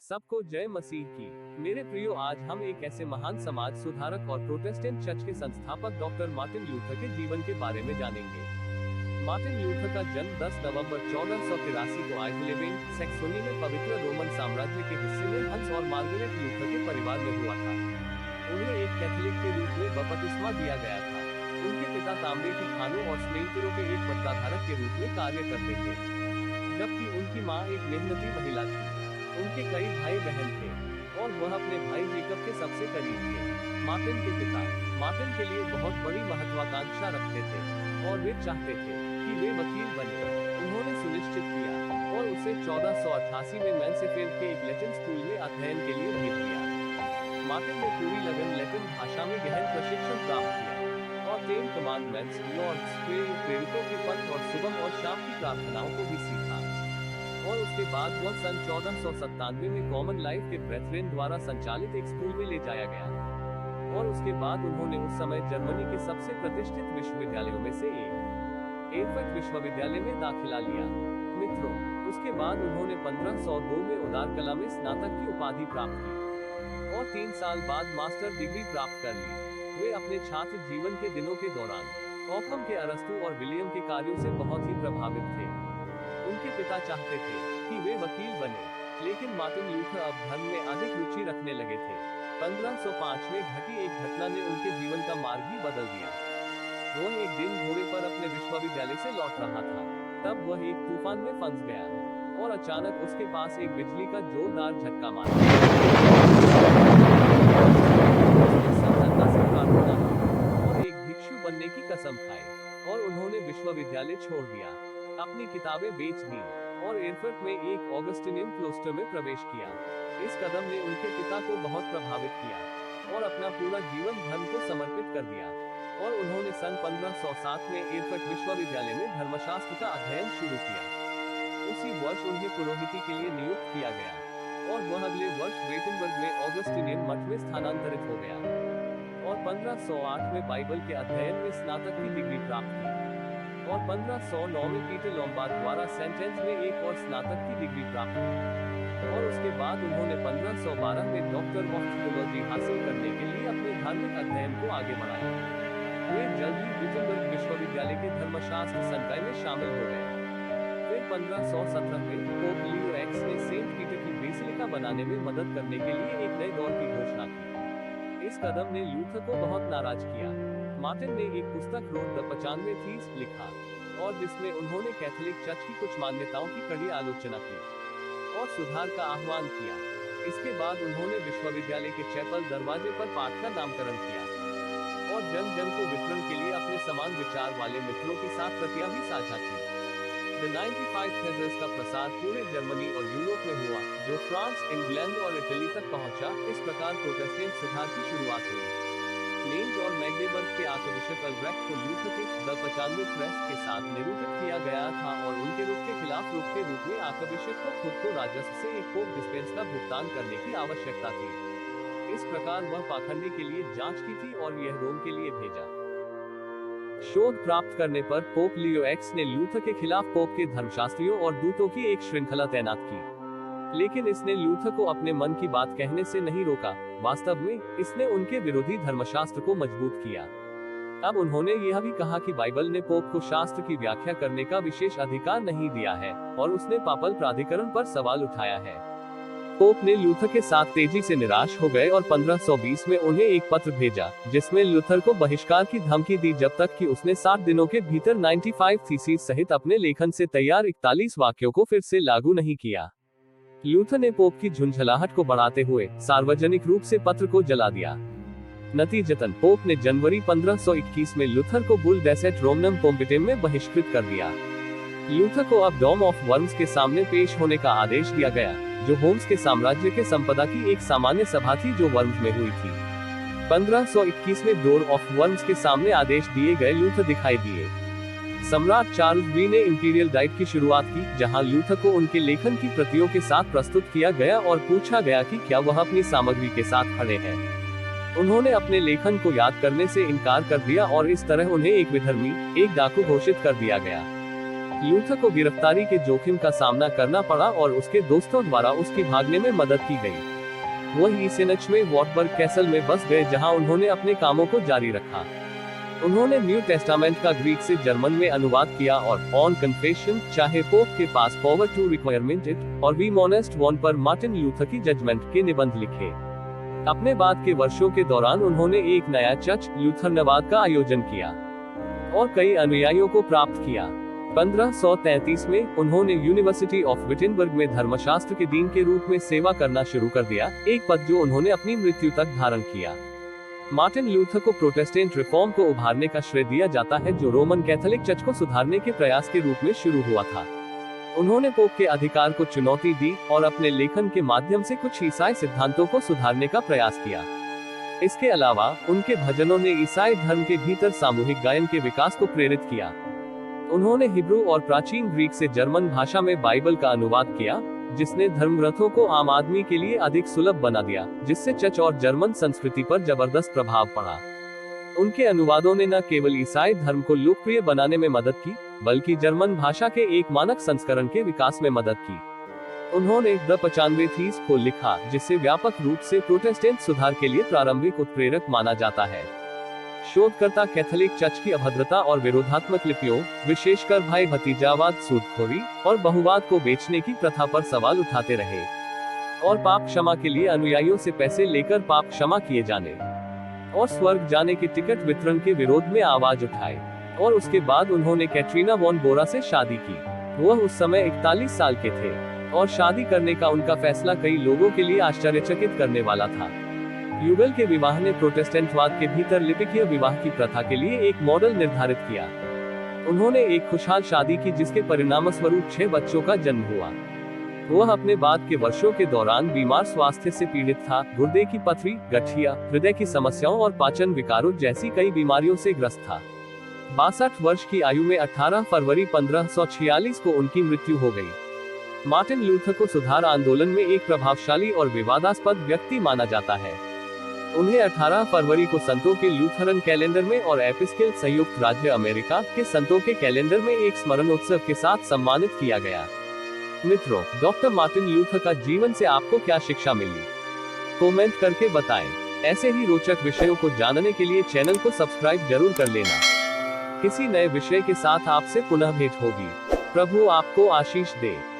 सबको जय मसीह की। मेरे प्रियो, आज हम एक ऐसे महान समाज सुधारक और प्रोटेस्टेंट चर्च के संस्थापक डॉक्टर मार्टिन लूथर के जीवन के बारे में जानेंगे। मार्टिन लूथर का जन्म 10 नवंबर 1483 को आइवलेवेन, सैक्सोनी में पवित्र रोमन साम्राज्य के हिस्से में हंस और मार्गरेट लूथर के परिवार में हुआ था। उन्हें एक कैथोलिक के रूप में बपतिस्मा दिया गया था। उनके पिता तांबे की खानों और स्नेहितरों के एक पट्टाधारक के रूप में कार्य करते थे, जबकि उनकी मां एक मेहनती महिला थी। उनके कई भाई बहन थे और वह अपने भाई जेकब के सबसे करीब थे। मार्टिन के पिता मार्टिन के लिए बहुत बड़ी महत्वाकांक्षा रखते थे और वे चाहते थे कि वे वकील बने। उन्होंने सुनिश्चित किया और उसे 1488 में मैनसेफील्ड के एक लैटिन स्कूल में अध्ययन के लिए भेज दिया। मार्टिन ने पूरी लगन लैटिन भाषा में गहन प्रशिक्षण प्राप्त किया और 10 कमांडमेंट्स, लॉर्ड्स प्रेयर, प्रेरितों के पत्र और सुबह और शाम की प्रार्थनाओं को भी सीखा। और उसके बाद वह सन 1497 में कॉमन लाइफ के ब्रेथरेन द्वारा संचालित एक स्कूल में ले जाया गया और उसके बाद उन्होंने उस समय जर्मनी के सबसे प्रतिष्ठित विश्वविद्यालयों में से एक एर्फर्ट विश्वविद्यालय में दाखिला लिया। मित्रों, उसके बाद उन्होंने 1502 में उदार कला में स्नातक की उपाधि प्राप्त की और 3 साल बाद मास्टर डिग्री प्राप्त कर ली। वे अपने छात्र जीवन के दिनों के दौरान ऑकहम के अरस्तु और विलियम के कार्यों से बहुत ही प्रभावित थे। उनके पिता चाहते थे कि वे वकील बने, लेकिन मार्टिन लूथर अब धर्म में अधिक रुचि रखने लगे थे। 1505 में घटी एक घटना ने उनके जीवन का मार्ग ही बदल दिया। वह एक दिन घोड़े पर अपने विश्वविद्यालय से लौट रहा था, तब वह एक तूफान में फंस गया और अचानक उसके पास एक बिजली का जोरदार झटका मारा। और एक भिक्षु बनने की कसम खाई और उन्होंने विश्वविद्यालय छोड़ दिया, अपनी किताबें बेच दी और एर्फर्ट में एक ऑगस्टिनियन क्लोस्टर में प्रवेश किया। इस कदम ने उनके पिता को बहुत प्रभावित किया और अपना पूरा जीवन धर्म को समर्पित कर दिया और उन्होंने सन 1507 में एर्फर्ट विश्वविद्यालय में धर्मशास्त्र का अध्ययन शुरू किया। उसी वर्ष उन्हें पुरोहिती के लिए नियुक्त किया गया और वह अगले वर्ष वेटनबर्ग में ऑगस्टिनियन मठ में स्थानांतरित हो गया और 1508 में बाइबल के अध्ययन में स्नातक की डिग्री प्राप्त की और 1509 में पीटर लोम्बार्ड द्वारा सेंटेंस में एक और स्नातक की डिग्री प्राप्त की और उसके बाद उन्होंने 1512 में डॉक्टर ऑफ थियोलॉजी हासिल करने के लिए अपने धार्मिक अध्ययन को आगे बढ़ाया। वे जल्द ही विटनबर्ग विश्वविद्यालय के धर्मशास्त्र संकाय में शामिल हो गए। फिर 1517 में पोप लियो एक्स ने सेंट पीटर की बेसिलिका बनाने में मदद करने के लिए एक नए दौर की घोषणा की। इस कदम ने लूथर को बहुत नाराज किया। मार्टिन ने एक पुस्तक रोड द 95 थीस लिखा और जिसमें उन्होंने कैथोलिक चर्च की कुछ मान्यताओं की कड़ी आलोचना की और सुधार का आह्वान किया। इसके बाद उन्होंने विश्वविद्यालय के चैपल दरवाजे पर पाठ का नामकरण किया और जन जन को वितरण के लिए अपने समान विचार वाले मित्रों के साथ प्रतियां भी साझा की। द 95 थेसिस का प्रसार पूरे जर्मनी और यूरोप में हुआ, जो फ्रांस, इंग्लैंड और इटली तक पहुंचा। इस प्रकार प्रोटेस्टेंट सुधार की शुरुआत हुई। लेंज और मैग्डेबर्ग के आर्कबिशप अल्ब्रेक्ट को लूथर के द 95 प्रेस के साथ निरूपित किया गया था और उनके रुख के खिलाफ रुख के रूप में आर्कबिशप को खुद को राजस्व से एक पोप डिस्पेंस का भुगतान करने की आवश्यकता थी। इस प्रकार वह पाखंडी के लिए जांच की थी और यह रोम के लिए भेजा। शोध प्राप्त करने पर पोप लियो एक्स ने लूथर के खिलाफ पोप के धर्मशास्त्रियों और दूतों की एक श्रृंखला तैनात की, लेकिन इसने लूथर को अपने मन की बात कहने से नहीं रोका। वास्तव में इसने उनके विरोधी धर्मशास्त्र को मजबूत किया। अब उन्होंने यह भी कहा कि बाइबल ने पोप को शास्त्र की व्याख्या करने का विशेष अधिकार नहीं दिया है और उसने पापल प्राधिकरण पर सवाल उठाया है। पोप ने लूथर के साथ तेजी से निराश हो गए और 1520 में उन्हें एक पत्र भेजा जिसमें लूथर को बहिष्कार की धमकी दी जब तक कि उसने 60 दिनों के भीतर 95 थीसिस सहित अपने लेखन से तैयार 41 वाक्यों को फिर से लागू नहीं किया। लूथर ने पोप की झुंझलाहट को बढ़ाते हुए सार्वजनिक रूप से पत्र को जला दिया। नतीजतन पोप ने जनवरी 1521 में लूथर को बुल डेसेट रोमनम पोम्पिटेम में बहिष्कृत कर दिया। लूथर को अब डॉम ऑफ वर्म्स के सामने पेश होने का आदेश दिया गया, जो होम्स के साम्राज्य के संपदा की एक सामान्य सभा थी जो वर्म्स में हुई थी। 1521 में डोर ऑफ वर्म्स के सामने आदेश दिए गए लूथर दिखाई दिए। सम्राट चार्ल्स वी ने इंपीरियल डाइट की शुरुआत की, जहां लूथर को उनके लेखन की प्रतियों के साथ प्रस्तुत किया गया और पूछा गया कि क्या वह अपनी सामग्री के साथ खड़े हैं। उन्होंने अपने लेखन को याद करने से इनकार कर दिया और इस तरह उन्हें एक विधर्मी, एक डाकू घोषित कर दिया गया। ल्यूथर को गिरफ्तारी के जोखिम का सामना करना पड़ा और उसके दोस्तों द्वारा उसकी भागने में मदद की गई। वह ईसेनच में वॉटबर्ग कैसल में बस गए, जहां उन्होंने अपने कामों को जारी रखा। उन्होंने न्यू टेस्टामेंट का ग्रीक से जर्मन में अनुवाद किया और ऑन कन्फेशन, चाहे पोप के पास पावर टू रिक्वायरमेंट इट और वी मॉनेस्ट वन पर मार्टिन ल्यूथर की जजमेंट के निबंध लिखे। अपने बाद के वर्षों के दौरान उन्होंने एक नया चर्च ल्यूथरनवाद का आयोजन किया और कई अनुयायियों को प्राप्त किया। 1533 में उन्होंने यूनिवर्सिटी ऑफ विटेनबर्ग में धर्मशास्त्र के डीन के रूप में सेवा करना शुरू कर दिया, एक पद जो उन्होंने अपनी मृत्यु तक धारण किया। मार्टिन ल्यूथर को प्रोटेस्टेंट रिफॉर्म को उभारने का श्रेय दिया जाता है, जो रोमन कैथोलिक चर्च को सुधारने के प्रयास के रूप में शुरू हुआ था। उन्होंने पोप के अधिकार को चुनौती दी और अपने लेखन के माध्यम से कुछ ईसाई सिद्धांतों को सुधारने का प्रयास किया। इसके अलावा उनके भजनों ने ईसाई धर्म के भीतर सामूहिक गायन के विकास को प्रेरित किया। उन्होंने हिब्रू और प्राचीन ग्रीक से जर्मन भाषा में बाइबल का अनुवाद किया, जिसने धर्मग्रंथों को आम आदमी के लिए अधिक सुलभ बना दिया, जिससे चर्च और जर्मन संस्कृति पर जबरदस्त प्रभाव पड़ा। उनके अनुवादों ने न केवल ईसाई धर्म को लोकप्रिय बनाने में मदद की, बल्कि जर्मन भाषा के एक मानक संस्करण के विकास में मदद की। उन्होंने द 95 थीस को लिखा, जिसे व्यापक रूप से प्रोटेस्टेंट सुधार के लिए प्रारंभिक उत्प्रेरक माना जाता है। शोधकर्ता कैथोलिक चर्च की अभद्रता और विरोधात्मक लिपियों, विशेषकर भाई भतीजावाद, सूदखोरी और बहुवाद को बेचने की प्रथा पर सवाल उठाते रहे और पाप क्षमा के लिए अनुयायियों से पैसे लेकर पाप क्षमा किए जाने और स्वर्ग जाने के टिकट वितरण के विरोध में आवाज उठाई। और उसके बाद उन्होंने कैटरीना वॉन बोरा से शादी की। वह उस समय 41 साल के थे और शादी करने का उनका फैसला कई लोगों के लिए आश्चर्यचकित करने वाला था। यूगल के विवाह ने प्रोटेस्टेंटवाद के भीतर लिपिकीय विवाह की प्रथा के लिए एक मॉडल निर्धारित किया। उन्होंने एक खुशहाल शादी की, जिसके परिणामस्वरूप 6 बच्चों का जन्म हुआ। वह अपने बाद के वर्षों के दौरान बीमार स्वास्थ्य से पीड़ित था, गुर्दे की पथरी, गठिया, हृदय की समस्याओं और पाचन विकारों जैसी कई बीमारियों से ग्रस्त था। 62 वर्ष की आयु में 18 फरवरी 1546 को उनकी मृत्यु हो गई। मार्टिन ल्यूथर को सुधार आंदोलन में एक प्रभावशाली और विवादास्पद व्यक्ति माना जाता है। उन्हें 18 फरवरी को संतों के लूथरन कैलेंडर में और एपिस्केल संयुक्त राज्य अमेरिका के संतों के कैलेंडर में एक स्मरण उत्सव के साथ सम्मानित किया गया। मित्रों, डॉक्टर मार्टिन ल्यूथर का जीवन से आपको क्या शिक्षा मिली? कमेंट करके बताएं। ऐसे ही रोचक विषयों को जानने के लिए चैनल को सब्सक्राइब जरूर कर लेना। किसी नए विषय के साथ आपसे पुनः भेंट होगी। प्रभु आपको आशीष दे।